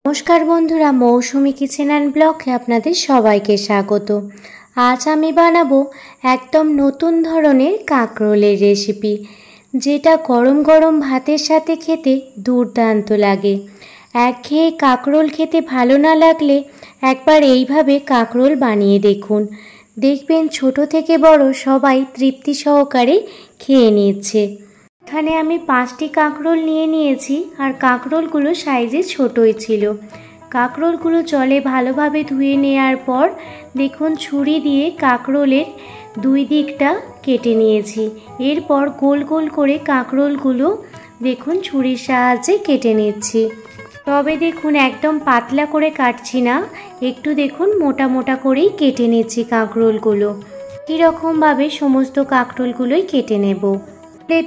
নমস্কার বন্ধুরা, মৌসুমি kitchen and ব্লগে আপনাদের সবাইকে স্বাগত। আজ আমি বানাবো একদম নতুন ধরনের কাঁকরোলের রেসিপি, যেটা গরম গরম ভাতের সাথে খেতে দুর্দান্ত লাগে। একঘেয়ে কাঁকরোল খেতে ভালো না লাগলে একবার এইভাবে কাঁকরোল বানিয়ে দেখুন, দেখবেন ছোট থেকে বড় সবাই তৃপ্তি সহকারে খেয়ে নিচ্ছে। এখানে আমি 5টি কাঁকরোল নিয়ে নিয়েছি, আর কাঁকরোলগুলো সাইজে ছোটই ছিল। কাঁকরোলগুলো জলে ভালোভাবে ধুয়ে নেওয়ার পর দেখুন ছুরি দিয়ে কাঁকরোলের দুই দিকটা কেটে নিয়েছি। এরপর গোল গোল করে কাঁকরোলগুলো দেখুন ছুরির সাহায্যে কেটে নিচ্ছি। তবে দেখুন একদম পাতলা করে কাটছি না, একটু দেখুন মোটা মোটা করেই কেটে নিচ্ছি কাঁকরোলগুলো। কীরকমভাবে সমস্ত কাঁকরোলগুলোই কেটে নেব।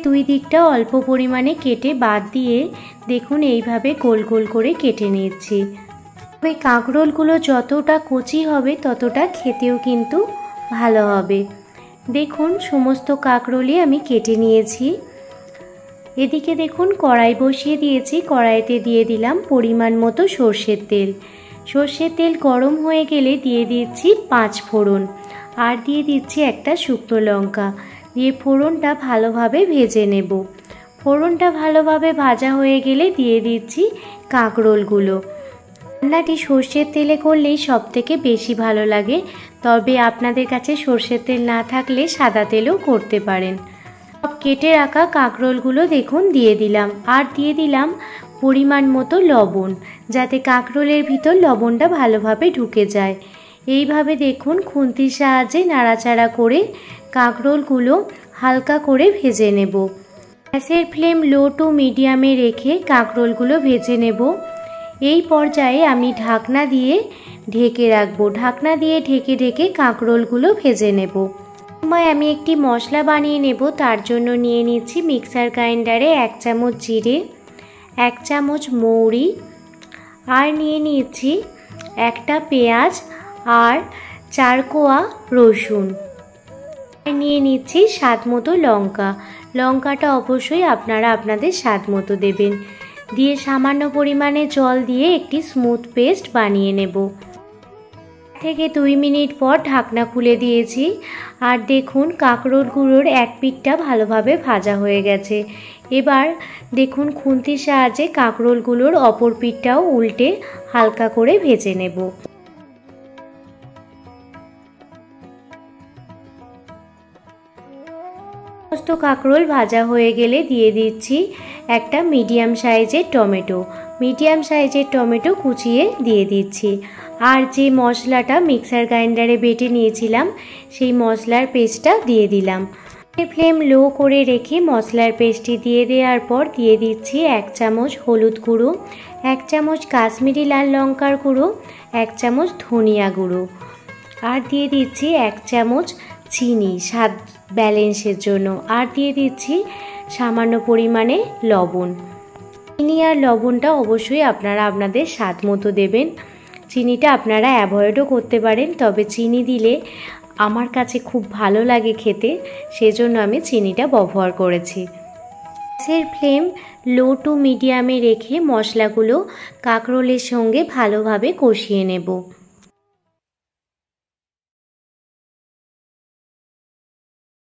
দুই দিকটা অল্প পরিমাণে কেটে বাদ দিয়ে দেখুন এইভাবে গোল গোল করে কেটে নিচ্ছি। তবে কাঁকরোলগুলো যতটা কচি হবে ততটা খেতেও কিন্তু ভালো হবে। দেখুন সমস্ত কাঁকরোলই আমি কেটে নিয়েছি। এদিকে দেখুন কড়াই বসিয়ে দিয়েছি, কড়াইতে দিয়ে দিলাম পরিমাণ মতো সর্ষের তেল। সর্ষের তেল গরম হয়ে গেলে দিয়ে দিচ্ছি 5 ফোড়ন, আর দিয়ে দিচ্ছি একটা শুকনো লঙ্কা। দিয়ে ফোড়নটা ভালোভাবে ভেজে নেব। ফোড়নটা ভালোভাবে ভাজা হয়ে গেলে দিয়ে দিচ্ছি কাঁকরোলগুলো। রান্নাটি সর্ষের তেলে করলেই সবথেকে বেশি ভালো লাগে, তবে আপনাদের কাছে সর্ষের তেল না থাকলে সাদা তেলও করতে পারেন। সব কেটে রাখা কাঁকরোলগুলো দেখুন দিয়ে দিলাম, আর দিয়ে দিলাম পরিমাণ মতো লবণ, যাতে কাঁকরোলের ভিতর লবণটা ভালোভাবে ঢুকে যায়। এইভাবে দেখুন খুন্তির সাহায্যে নাড়াচাড়া করে কাঁকরোলগুলো হালকা করে ভেজে নেব। গ্যাসের ফ্লেম লো টু মিডিয়ামে রেখে কাঁকরোলগুলো ভেজে নেব। এই পর্যায়ে আমি ঢাকনা দিয়ে ঢেকে রাখবো। ঢাকনা দিয়ে ঢেকে ঢেকে কাঁকরোলগুলো ভেজে নেব। সময় আমি একটি মশলা বানিয়ে নেব। তার জন্য নিয়ে নিচ্ছি মিক্সার গ্রাইন্ডারে 1 চামচ জিরে, 1 চামচ মৌরি, আর নিয়ে নিচ্ছি একটা পেঁয়াজ আর 4 কোয়া রসুন। নিয়ে নিচ্ছি স্বাদ মতো লঙ্কা। লঙ্কাটা অবশ্যই আপনারা আপনাদের স্বাদ মতো দেবেন। দিয়ে সামান্য পরিমাণে জল দিয়ে একটি স্মুথ পেস্ট বানিয়ে নেব। থেকে 2 মিনিট পর ঢাকনা খুলে দিয়েছি, আর দেখুন কাঁকরোলগুলোর এক পিঠটা ভালোভাবে ভাজা হয়ে গেছে। এবার দেখুন খুন্তির সাহায্যে কাঁকরোলগুলোর অপর পিঠটাও উল্টে হালকা করে ভেজে নেব। সমস্ত কাঁকরোল ভাজা হয়ে গেলে দিয়ে দিচ্ছি একটা মিডিয়াম সাইজের টমেটো। মিডিয়াম সাইজের টমেটো কুচিয়ে দিয়ে দিচ্ছি। আর যে মশলাটা মিক্সার গ্রাইন্ডারে বেটে নিয়েছিলাম সেই মশলার পেস্টটা দিয়ে দিলাম। ফ্লেম লো করে রেখে মশলার পেস্টটি দিয়ে দেওয়ার পর দিয়ে দিচ্ছি 1 চামচ হলুদ গুঁড়ো, 1 চামচ কাশ্মীরি লাল লঙ্কার গুঁড়ো, 1 চামচ ধনিয়া গুঁড়ো, আর দিয়ে দিচ্ছি 1 চামচ চিনি স্বাদ ব্যালেন্সের জন্য, আর দিয়ে দিচ্ছি সামান্য পরিমাণে লবণ। চিনি আর লবণটা অবশ্যই আপনারা আপনাদের স্বাদ মতো দেবেন। চিনিটা আপনারা অ্যাভয়েডও করতে পারেন, তবে চিনি দিলে আমার কাছে খুব ভালো লাগে খেতে, সেজন্য আমি চিনিটা ব্যবহার করেছি। গ্যাসের ফ্লেম লো টু মিডিয়ামে রেখে মশলাগুলো কাঁকরোলের সঙ্গে ভালোভাবে কষিয়ে নেব।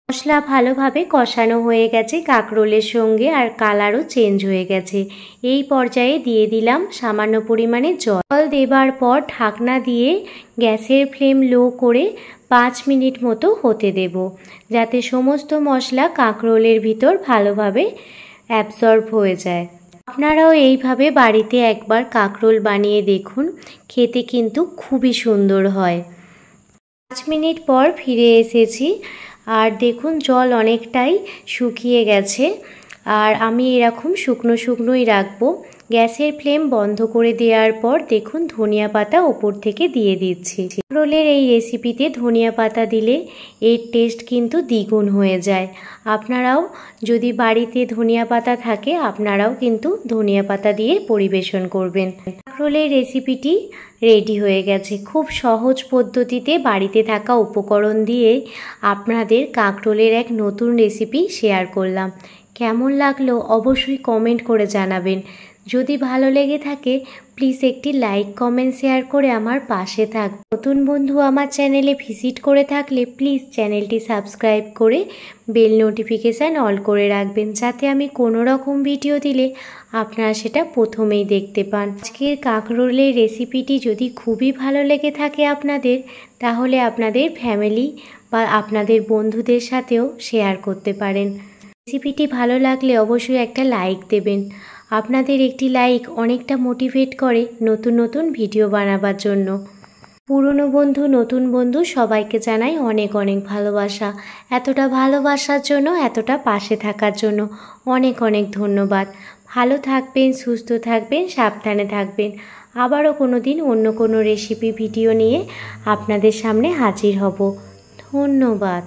মশলা ভালোভাবে কষানো হয়ে গেছে কাঁকরোলের সঙ্গে, আর কালারও চেঞ্জ হয়ে গেছে। এই পর্যায়ে দিয়ে দিলাম সামান্য পরিমাণে জল। দেবার পর ঢাকনা দিয়ে গ্যাসের ফ্লেম লো করে 5 মিনিট মতো হতে দেব, যাতে সমস্ত মশলা কাঁকরোলের ভিতর ভালোভাবে অ্যাবজর্ব হয়ে যায়। আপনারাও এইভাবে বাড়িতে একবার কাঁকরোল বানিয়ে দেখুন, খেতে কিন্তু খুবই সুন্দর হয়। 5 মিনিট পর ফিরে এসেছি, আর দেখুন জল অনেকটাই শুকিয়ে গেছে, আর আমি এরকম শুকনো শুকনোই রাখবো। গ্যাসের ফ্লেম বন্ধ করে দেওয়ার পর দেখুন ধনিয়া পাতা ওপর থেকে দিয়ে দিচ্ছি। কাঁকরোলের এই রেসিপিতে ধনিয়া পাতা দিলে এর টেস্ট কিন্তু দ্বিগুণ হয়ে যায়। আপনারাও যদি বাড়িতে ধনিয়া পাতা থাকে আপনারাও কিন্তু ধনিয়া পাতা দিয়ে পরিবেশন করবেন। কাঁকরোলের রেসিপিটি রেডি হয়ে গেছে। খুব সহজ পদ্ধতিতে বাড়িতে থাকা উপকরণ দিয়ে আপনাদের কাঁকরোলের এক নতুন রেসিপি শেয়ার করলাম। কেমন লাগলো অবশ্যই কমেন্ট করে জানাবেন। যদি ভালো লেগে থাকে প্লিজ একটি লাইক কমেন্ট শেয়ার করে আমার পাশে থাকবেন। নতুন বন্ধু আমার চ্যানেলে ভিজিট করে থাকলে প্লিজ চ্যানেলটি সাবস্ক্রাইব করে বেল নোটিফিকেশান অল করে রাখবেন, যাতে আমি কোনো রকম ভিডিও দিলে আপনারা সেটা প্রথমেই দেখতে পান। আজকের কাঁকরোলের রেসিপিটি যদি খুবই ভালো লেগে থাকে আপনাদের, তাহলে আপনাদের ফ্যামিলি বা আপনাদের বন্ধুদের সাথেও শেয়ার করতে পারেন। রেসিপিটি ভালো লাগলে অবশ্যই একটা লাইক দেবেন। আপনাদের একটি লাইক অনেকটা মোটিভেট করে নতুন নতুন ভিডিও বানাবার জন্য। পুরনো বন্ধু নতুন বন্ধু সবাইকে জানাই অনেক অনেক ভালোবাসা। এতটা ভালোবাসার জন্য, এতটা পাশে থাকার জন্য অনেক অনেক ধন্যবাদ। ভালো থাকবেন, সুস্থ থাকবেন, সাবধানে থাকবেন। আবারও কোনো দিন অন্য কোনো রেসিপি ভিডিও নিয়ে আপনাদের সামনে হাজির হব। ধন্যবাদ।